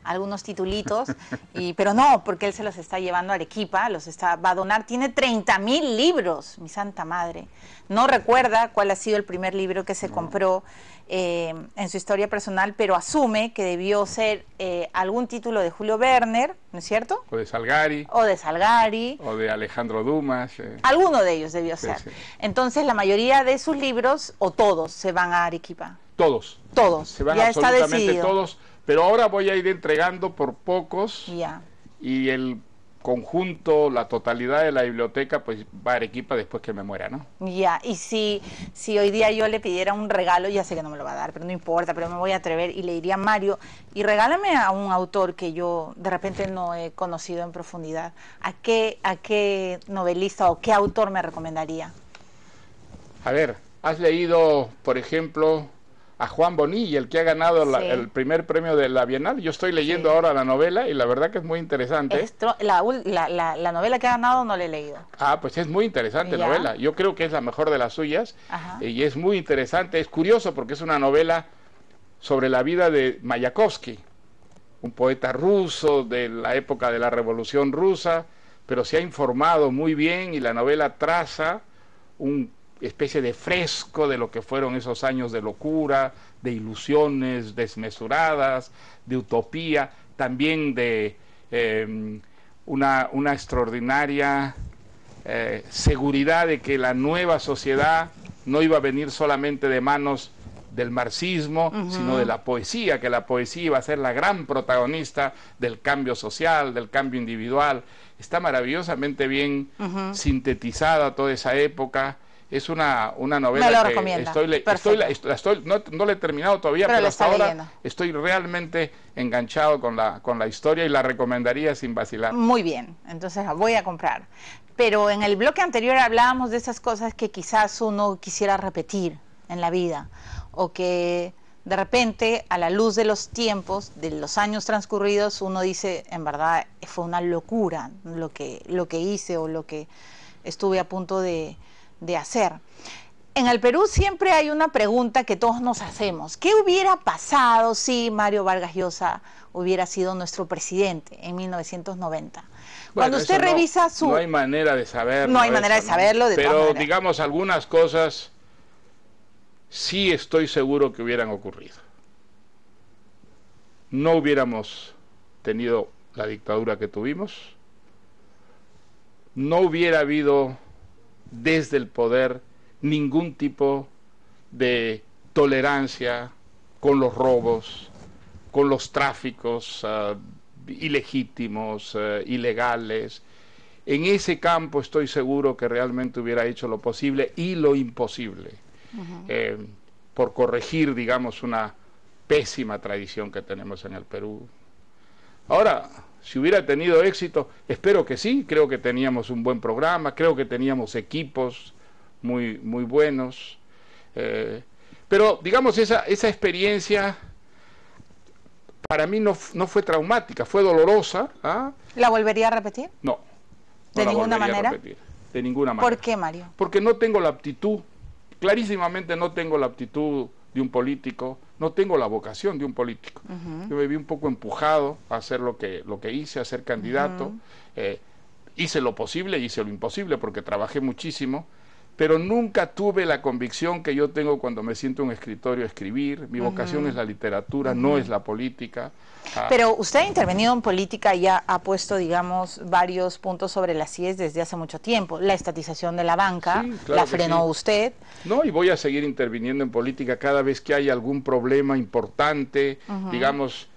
algunos titulitos, pero no, porque él se los está llevando a Arequipa, va a donar. Tiene 30.000 libros, mi santa madre. No recuerda cuál ha sido el primer libro que se compró en su historia personal, pero asume que debió ser algún título de Julio Werner, ¿no es cierto? O de Salgari. O de Salgari. O de Alejandro Dumas. Alguno de ellos debió ser. Sí. Entonces, la mayoría de sus libros, o todos, se van a Arequipa. Todos. Todos. Se van ya absolutamente está decidido. Todos. Pero ahora voy a ir entregando por pocos. Ya. Y el conjunto, la totalidad de la biblioteca, pues va a Arequipa después que me muera, ¿no? Ya, y si hoy día yo le pidiera un regalo, ya sé que no me lo va a dar, pero no importa, pero me voy a atrever y le diría: Mario, y regálame a un autor que yo de repente no he conocido en profundidad, ¿a qué novelista o qué autor me recomendaría? A ver, ¿has leído, por ejemplo, a Juan Bonilla, el que ha ganado el primer premio de la Bienal? Yo estoy leyendo ahora la novela y la verdad que es muy interesante. La novela que ha ganado no la he leído. Ah, pues es muy interesante novela. Yo creo que es la mejor de las suyas. Y es muy interesante. Es curioso porque es una novela sobre la vida de Mayakovsky, un poeta ruso de la época de la Revolución Rusa, pero se ha informado muy bien y la novela traza una especie de fresco de lo que fueron esos años de locura, de ilusiones desmesuradas, de utopía, también de una extraordinaria seguridad de que la nueva sociedad no iba a venir solamente de manos del marxismo, sino de la poesía, que la poesía iba a ser la gran protagonista del cambio social, del cambio individual. Está maravillosamente bien sintetizada toda esa época. Es una novela me lo que recomienda. No la he terminado todavía, pero hasta ahora estoy realmente enganchado con la historia y la recomendaría sin vacilar. Muy bien, entonces la voy a comprar. Pero en el bloque anterior hablábamos de esas cosas que quizás uno quisiera repetir en la vida, o que de repente, a la luz de los tiempos, de los años transcurridos, uno dice: en verdad fue una locura lo que hice o lo que estuve a punto de hacer. En el Perú siempre hay una pregunta que todos nos hacemos: ¿qué hubiera pasado si Mario Vargas Llosa hubiera sido nuestro presidente en 1990? Cuando usted revisa su... No hay manera de saberlo. No hay manera de saberlo, de todas maneras. Pero digamos, algunas cosas sí estoy seguro que hubieran ocurrido. No hubiéramos tenido la dictadura que tuvimos. No hubiera habido desde el poder ningún tipo de tolerancia con los robos, con los tráficos ilegítimos, ilegales. En ese campo estoy seguro que realmente hubiera hecho lo posible y lo imposible por corregir, digamos, una pésima tradición que tenemos en el Perú. Ahora, si hubiera tenido éxito, espero que sí, creo que teníamos un buen programa, creo que teníamos equipos muy buenos, pero digamos esa experiencia para mí no fue traumática, fue dolorosa. ¿La volvería a repetir? No. ¿De ninguna manera? De ninguna manera. ¿Por qué, Mario? Porque no tengo la aptitud, clarísimamente no tengo la aptitud de un político, no tengo la vocación de un político. Yo me vi un poco empujado a hacer lo que hice, a ser candidato. Hice lo posible, hice lo imposible porque trabajé muchísimo, pero nunca tuve la convicción que yo tengo cuando me siento en un escritorio a escribir. Mi vocación es la literatura, no es la política. Pero usted ha intervenido en política y ha puesto, digamos, varios puntos sobre las IES desde hace mucho tiempo. La estatización de la banca, sí, claro, la frenó usted. No, y voy a seguir interviniendo en política cada vez que haya algún problema importante, digamos,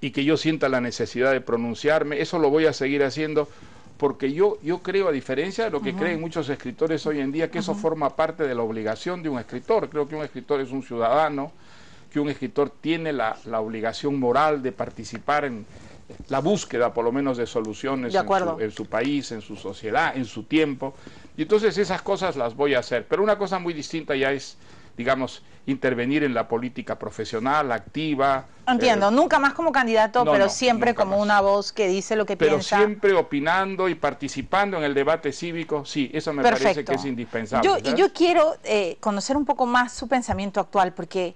y que yo sienta la necesidad de pronunciarme. Eso lo voy a seguir haciendo, porque yo creo, a diferencia de lo que creen muchos escritores hoy en día, que eso forma parte de la obligación de un escritor. Creo que un escritor es un ciudadano, que un escritor tiene la obligación moral de participar en la búsqueda, por lo menos, de soluciones en su país, en su sociedad, en su tiempo. Y entonces esas cosas las voy a hacer. Pero una cosa muy distinta ya es digamos, intervenir en la política profesional, activa. Entiendo, nunca más como candidato, no, pero no, siempre como más. una voz que dice lo que pero piensa. Pero siempre opinando y participando en el debate cívico, sí, eso me parece que es indispensable. Yo quiero conocer un poco más su pensamiento actual, porque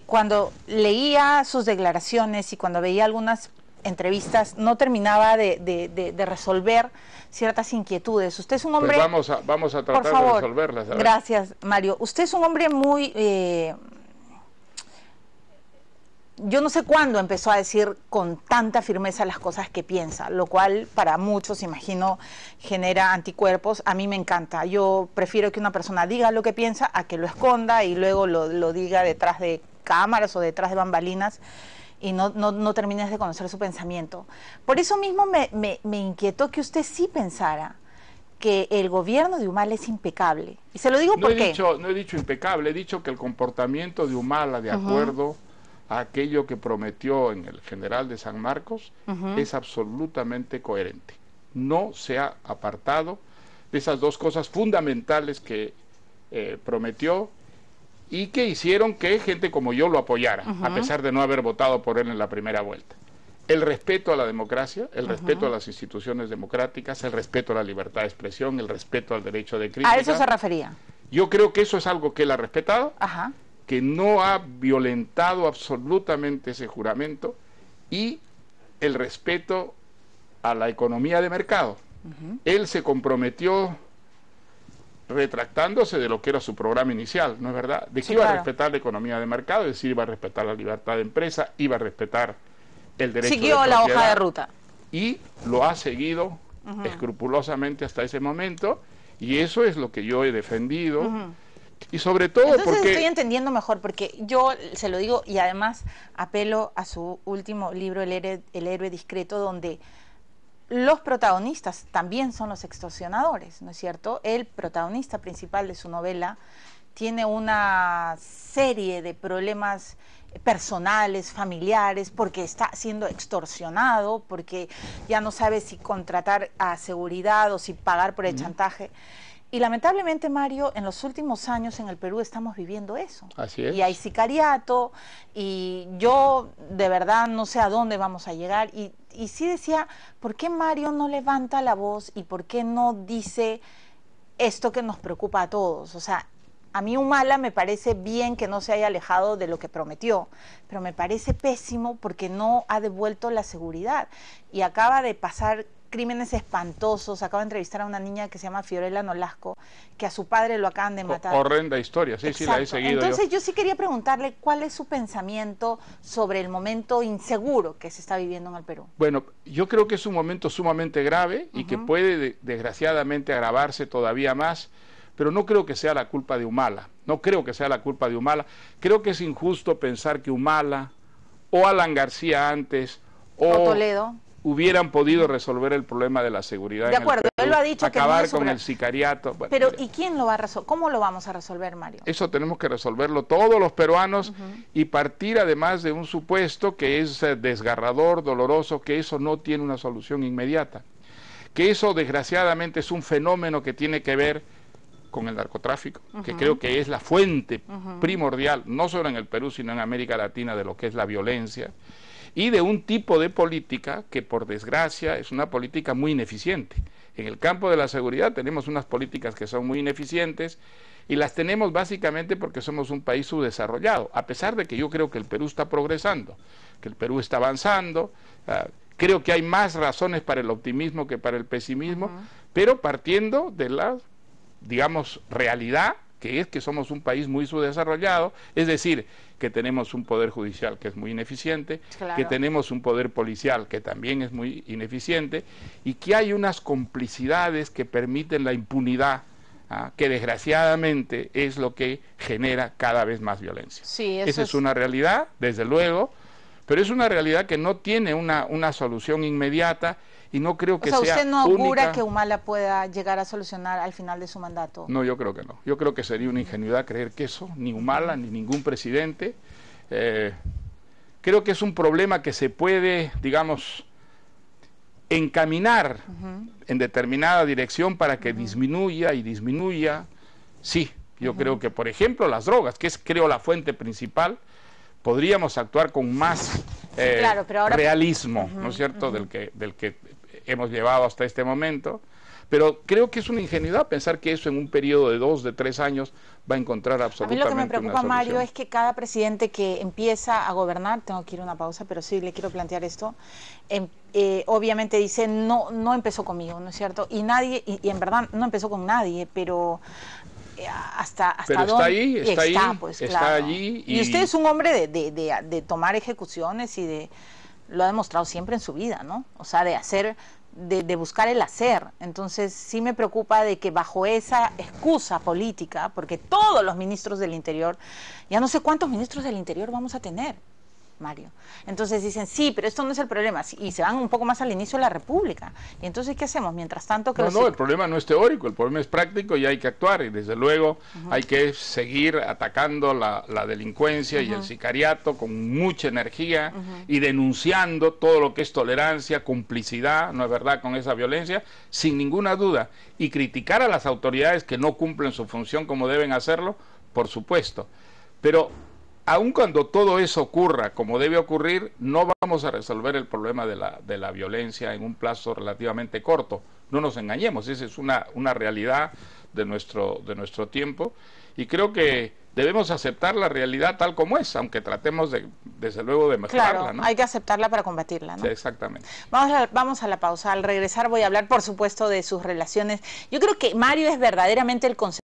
cuando leía sus declaraciones y cuando veía algunas entrevistas, no terminaba de resolver ciertas inquietudes. Usted es un hombre... Pues vamos a tratar de resolverlas. Gracias, Mario. Usted es un hombre muy... yo no sé cuándo empezó a decir con tanta firmeza las cosas que piensa, lo cual para muchos, imagino, genera anticuerpos. A mí me encanta. Yo prefiero que una persona diga lo que piensa a que lo esconda y luego lo diga detrás de cámaras o detrás de bambalinas y no termines de conocer su pensamiento. Por eso mismo me inquietó que usted sí pensara que el gobierno de Humala es impecable. Y se lo digo porque... No he dicho impecable, he dicho que el comportamiento de Humala, de acuerdo a aquello que prometió en el General de San Marcos, es absolutamente coherente. No se ha apartado de esas dos cosas fundamentales que prometió y que hicieron que gente como yo lo apoyara, a pesar de no haber votado por él en la primera vuelta. El respeto a la democracia, el respeto a las instituciones democráticas, el respeto a la libertad de expresión, el respeto al derecho de crítica. ¿A eso se refería? Yo creo que eso es algo que él ha respetado, que no ha violentado absolutamente ese juramento, y el respeto a la economía de mercado. Él se comprometió retractándose de lo que era su programa inicial, ¿no es verdad? De que iba a respetar la economía de mercado, es decir, iba a respetar la libertad de empresa, iba a respetar el derecho de propiedad. Siguió la hoja de ruta. Y lo ha seguido escrupulosamente hasta ese momento, y eso es lo que yo he defendido. Y sobre todo entonces porque... estoy entendiendo mejor, porque yo se lo digo y además apelo a su último libro, El héroe discreto, donde los protagonistas también son los extorsionadores, ¿no es cierto? El protagonista principal de su novela tiene una serie de problemas personales, familiares, porque está siendo extorsionado, porque ya no sabe si contratar a seguridad o si pagar por el chantaje. Y lamentablemente, Mario, en los últimos años en el Perú estamos viviendo eso. Así es. Y hay sicariato, y yo de verdad no sé a dónde vamos a llegar. Y sí decía, ¿por qué Mario no levanta la voz y por qué no dice esto que nos preocupa a todos? O sea, a mí Humala me parece bien que no se haya alejado de lo que prometió, pero me parece pésimo porque no ha devuelto la seguridad. Y acaba de pasar crímenes espantosos. Acabo de entrevistar a una niña que se llama Fiorella Nolasco, que a su padre lo acaban de matar. Horrenda historia, sí, exacto. Sí, la he seguido. Entonces yo sí quería preguntarle cuál es su pensamiento sobre el momento inseguro que se está viviendo en el Perú. Bueno, yo creo que es un momento sumamente grave y que puede desgraciadamente agravarse todavía más, pero no creo que sea la culpa de Humala, no creo que sea la culpa de Humala. Creo que es injusto pensar que Humala o Alan García antes o Toledo hubieran podido resolver el problema de la seguridad. De acuerdo, en el Perú, él lo ha dicho, acabar que no con el sicariato. Bueno, pero mira, ¿y quién lo va a resolver? ¿Cómo lo vamos a resolver, Mario? Eso tenemos que resolverlo todos los peruanos y partir además de un supuesto que es desgarrador, doloroso, que eso no tiene una solución inmediata, que eso desgraciadamente es un fenómeno que tiene que ver con el narcotráfico, que creo que es la fuente primordial, no solo en el Perú, sino en América Latina, de lo que es la violencia, y de un tipo de política que, por desgracia, es una política muy ineficiente. En el campo de la seguridad tenemos unas políticas que son muy ineficientes y las tenemos básicamente porque somos un país subdesarrollado, a pesar de que yo creo que el Perú está progresando, que el Perú está avanzando. Creo que hay más razones para el optimismo que para el pesimismo, pero partiendo de la, digamos, realidad, que es que somos un país muy subdesarrollado, es decir, que tenemos un poder judicial que es muy ineficiente, que tenemos un poder policial que también es muy ineficiente, y que hay unas complicidades que permiten la impunidad, que desgraciadamente es lo que genera cada vez más violencia. Sí, esa es una realidad, desde luego, pero es una realidad que no tiene una solución inmediata, y no creo que sea ¿usted no augura única. que Humala pueda llegar a solucionar al final de su mandato? No, yo creo que no. Yo creo que sería una ingenuidad creer que eso, ni Humala, ni ningún presidente. Creo que es un problema que se puede, digamos, encaminar en determinada dirección para que disminuya y disminuya, sí, Yo creo que, por ejemplo, las drogas, que es, creo, la fuente principal, podríamos actuar con más claro, pero ahora... realismo, ¿no es cierto?, del que hemos llevado hasta este momento. Pero creo que es una ingenuidad pensar que eso en un periodo de 2, de 3 años va a encontrar absolutamente una solución. A mí lo que me preocupa, Mario, es que cada presidente que empieza a gobernar, tengo que ir a una pausa, pero sí le quiero plantear esto, obviamente dice, no empezó conmigo, ¿no es cierto? Y nadie, y en verdad no empezó con nadie, pero... hasta pero está ahí, pues, está claro. allí. Y usted es un hombre de tomar ejecuciones y lo ha demostrado siempre en su vida, ¿no? O sea, de hacer... De buscar el hacer. Entonces sí me preocupa de que bajo esa excusa política, porque todos los ministros del Interior, ya no sé cuántos ministros del Interior vamos a tener, Mario. Entonces dicen, sí, pero esto no es el problema, y se van un poco más al inicio de la República. Y entonces, ¿qué hacemos? Mientras tanto que... No, el problema no es teórico, el problema es práctico y hay que actuar, y desde luego hay que seguir atacando la delincuencia y el sicariato con mucha energía y denunciando todo lo que es tolerancia, complicidad, ¿no es verdad?, con esa violencia, sin ninguna duda, y criticar a las autoridades que no cumplen su función como deben hacerlo, por supuesto, pero... aun cuando todo eso ocurra como debe ocurrir, no vamos a resolver el problema de la violencia en un plazo relativamente corto. No nos engañemos, esa es una realidad de nuestro tiempo, y creo que debemos aceptar la realidad tal como es, aunque tratemos desde luego de mejorarla. Claro, ¿no? hay que aceptarla para combatirla, ¿no? Sí, exactamente. Vamos a la pausa. Al regresar voy a hablar, por supuesto, de sus relaciones. Yo creo que Mario es verdaderamente el concepto